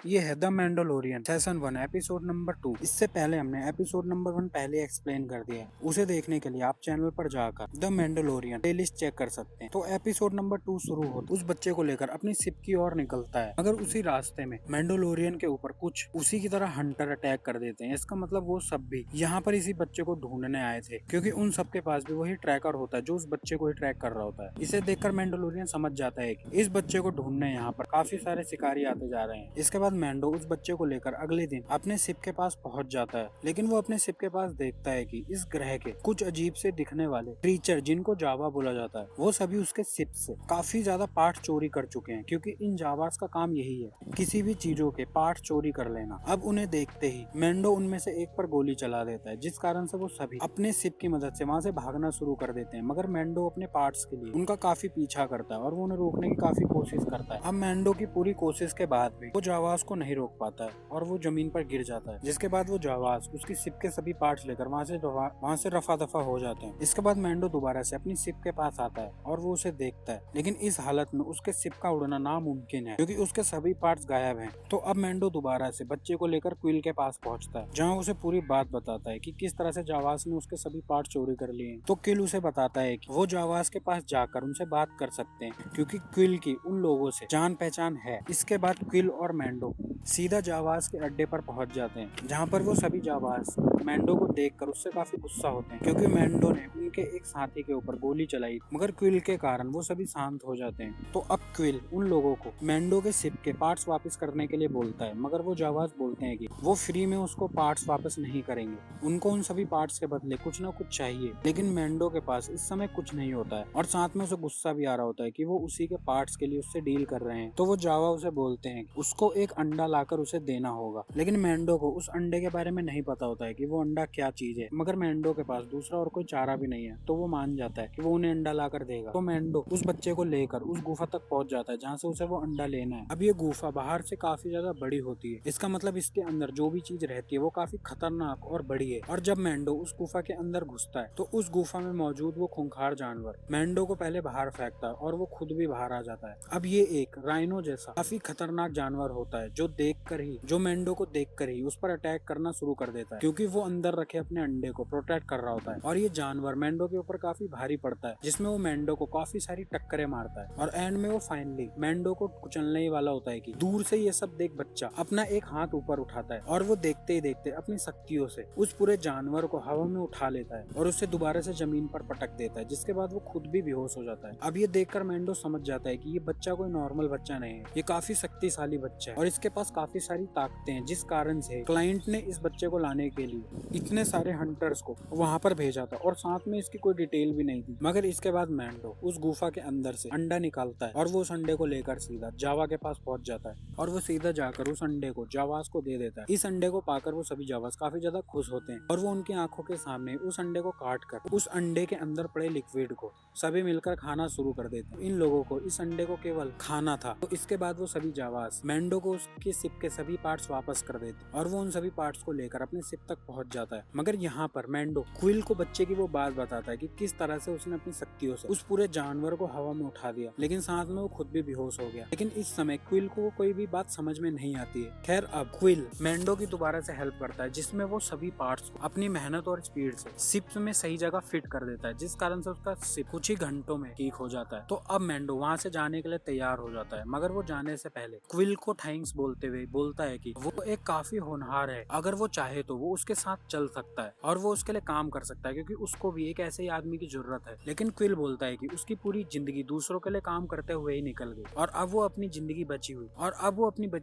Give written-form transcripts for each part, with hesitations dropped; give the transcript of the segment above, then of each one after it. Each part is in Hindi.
ये है the Mandalorian season 1 episode number 2। इससे पहले हमने एपिसोड नंबर 1 पहले एक्सप्लेन कर दिया है। उसे देखने के लिए आप चैनल पर जाकर द मैंडोलोरियन प्लेलिस्ट चेक कर सकते हैं। तो एपिसोड नंबर 2 शुरू होता उस बच्चे को लेकर अपनी शिप की ओर निकलता है, मगर उसी रास्ते में मैंडोलोरियन के ऊपर कुछ उसी की तरह हंटर अटैक कर देते हैं। इसका मतलब वो सब भी यहाँ पर इसी बच्चे को ढूंढने आए थे, क्योंकि उन सबके पास भी वही ट्रैकर होता है जो उस बच्चे को ही ट्रैक कर रहा होता है। इसे देखकर मैंडोलोरियन समझ जाता है कि इस बच्चे को ढूंढने यहाँ पर काफी सारे शिकारी आते जा रहे हैं। इसके बाद मैंडो उस बच्चे को लेकर अगले दिन अपने शिप के पास पहुंच जाता है, लेकिन वो अपने शिप के पास देखता है कि इस ग्रह के कुछ अजीब से दिखने वाले क्रीचर, जिनको जावा बोला जाता है, वो सभी उसके शिप से काफी ज्यादा पार्ट चोरी कर चुके हैं, क्योंकि इन जावास का काम यही है, किसी भी चीजों के पार्ट चोरी कर लेना। अब उन्हें देखते ही मैंडो उनमें से एक पर गोली चला देता है, जिस कारण से वो सभी अपने शिप की मदद से वहाँ से भागना शुरू कर देते हैं। मगर मैंडो अपने पार्ट्स के लिए उनका काफी पीछा करता है और वो उन्हें रोकने की काफी कोशिश करता है। अब मैंडो की पूरी कोशिश के बाद भी वो जावास को नहीं रोक पाता है और वो जमीन पर गिर जाता है, जिसके बाद वो जावास उसकी शिप के सभी पार्ट्स लेकर वहाँ से रफा दफा हो जाते हैं। इसके बाद मैंडो दोबारा से अपनी शिप के पास आता है और वो उसे देखता है, लेकिन इस हालत में उसके शिप का उड़ना नामुमकिन है, क्योंकि उसके सभी पार्ट्स गायब हैं। तो अब मैंडो दोबारा से बच्चे को लेकर क्विल के पास पहुंचता है, जहाँ उसे पूरी बात बताता है कि किस तरह से जावास ने उसके सभी पार्ट चोरी कर लिए हैं। तो क्विल उसे बताता है कि वो जावास के पास जाकर उनसे बात कर सकते हैं, क्योंकि क्विल की उन लोगों से जान पहचान है। इसके बाद क्विल और मैंडो सीधा जावास के अड्डे पर पहुंच जाते हैं, जहां पर वो सभी जावास मैंडो को देखकर उससे काफी गुस्सा होते हैं, क्योंकि मैंडो ने उनके एक साथी के ऊपर गोली चलाई। मगर क्विल के कारण वो सभी शांत हो जाते हैं। तो अब क्विल उन लोगों को मैंडो के शिप के पार्ट्स वापस करने के लिए बोलता है, मगर वो जावास बोलते हैं कि वो फ्री में उसको पार्ट्स वापस नहीं करेंगे, उनको उन सभी पार्ट्स के बदले कुछ ना कुछ चाहिए। लेकिन मैंडो के पास इस समय कुछ नहीं होता है और साथ में उसे गुस्सा भी आ रहा होता है कि वो उसी के पार्ट्स के लिए उससे डील कर रहे हैं। तो वो जावा उसे बोलते हैं कि उसको एक अंडा लाकर उसे देना होगा, लेकिन मैंडो को उस अंडे के बारे में नहीं पता होता है कि वो अंडा क्या चीज है। मगर मैंडो के पास दूसरा और कोई चारा भी नहीं है, तो वो मान जाता है कि वो उन्हें अंडा लाकर देगा। तो मैंडो उस बच्चे को लेकर उस गुफा तक पहुंच जाता है, जहाँ से उसे वो अंडा लेना है। अब ये गुफा बाहर से काफी ज्यादा बड़ी होती है, इसका मतलब इसके अंदर जो भी चीज रहती है वो काफी खतरनाक और बड़ी है। और जब मैंडो उस गुफा के अंदर घुसता है, तो उस गुफा में मौजूद वो खूंखार जानवर मैंडो को पहले बाहर फेंकता है और वो खुद भी बाहर आ जाता है। अब ये एक राइनो जैसा काफी खतरनाक जानवर होता है, जो मैंडो को देखकर ही उस पर अटैक करना शुरू कर देता है, क्योंकि वो अंदर रखे अपने अंडे को प्रोटेक्ट कर रहा होता है। और ये जानवर मैंडो के ऊपर काफी भारी पड़ता है, जिसमें वो मैंडो को काफी सारी टक्करें मारता है। और एंड में वो फाइनली मैंडो को कुचलने ही वाला होता है कि दूर से ये सब देख बच्चा अपना एक हाथ ऊपर उठाता है और वो देखते ही देखते अपनी शक्तियों से उस पूरे जानवर को हवा में उठा लेता है और उससे दोबारा से जमीन पर पटक देता है, जिसके बाद वो खुद भी बेहोश हो जाता है। अब ये देखकर मैंडो समझ जाता है कि ये बच्चा कोई नॉर्मल बच्चा नहीं है, ये काफी शक्तिशाली बच्चा है और इसके पास काफी सारी ताकतें हैं, जिस कारण से क्लाइंट ने इस बच्चे को लाने के लिए इतने सारे हंटर्स को वहां पर भेजा था और साथ में इसकी कोई डिटेल भी नहीं थी। मगर इसके बाद मैंडो उस गुफा के अंदर से अंडा निकालता है और वो उस अंडे को लेकर सीधा जावा के पास पहुंच जाता है और वो सीधा जाकर उस अंडे को जावास को दे देता है। इस अंडे को पाकर वो सभी जावास काफी ज्यादा खुश होते हैं और वो उनकी आंखों के सामने उस अंडे को काट कर उस अंडे के अंदर पड़े लिक्विड को सभी मिलकर खाना शुरू कर देते हैं। इन लोगों को इस अंडे को केवल खाना था। तो इसके बाद वो सभी जावास मैंडो को उसके शिप के सभी पार्ट्स वापस कर देते और वो उन सभी पार्ट्स को लेकर अपने शिप तक पहुंच जाता है। मगर यहाँ पर मैंडो क्विल को बच्चे की वो बात बताता है कि किस तरह से उसने अपनी शक्तियों से उस पूरे जानवर को हवा में उठा दिया, लेकिन साथ में वो खुद भी बेहोश हो गया। लेकिन इस समय क्विल को कोई भी बात समझ में नहीं आती है। खैर, अब क्विल मैंडो की दोबारा से हेल्प करता है, जिसमें वो सभी पार्ट्स को अपनी मेहनत और स्पीड से शिप में सही जगह फिट कर देता है, जिस कारण से उसका शिप कुछ ही घंटों में ठीक हो जाता है। तो अब मैंडो वहाँ से जाने के लिए तैयार हो जाता है, मगर वो जाने से पहले क्विल को थैंक्स बोलते हुए बोलता है कि वो एक काफी होनहार है, अगर वो चाहे तो वो उसके साथ चल सकता है और वो उसके लिए काम कर सकता है, क्योंकि उसको भी एक ऐसे ही आदमी की जरूरत है। लेकिन क्विल बोलता है कि उसकी पूरी जिंदगी दूसरों के लिए काम करते हुए ही निकल गई और अब वो अपनी जिंदगी बची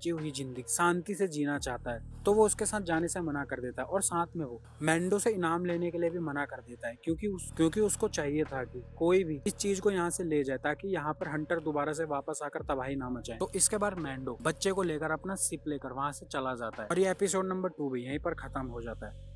हुई जिंदगी शांति से जीना चाहता है। तो वो उसके साथ जाने से मना कर देता है और साथ में वो मैंडो से इनाम लेने के लिए भी मना कर देता है, क्योंकि उसको चाहिए था कि कोई भी इस चीज को यहाँ से ले जाए, ताकि यहाँ पर हंटर दोबारा से वापस आकर तबाही ना मचाए। तो इसके बाद मैंडो बच्चे को लेकर अपना शिप लेकर वहां से चला जाता है और ये एपिसोड नंबर 2 भी यहीं पर खत्म हो जाता है।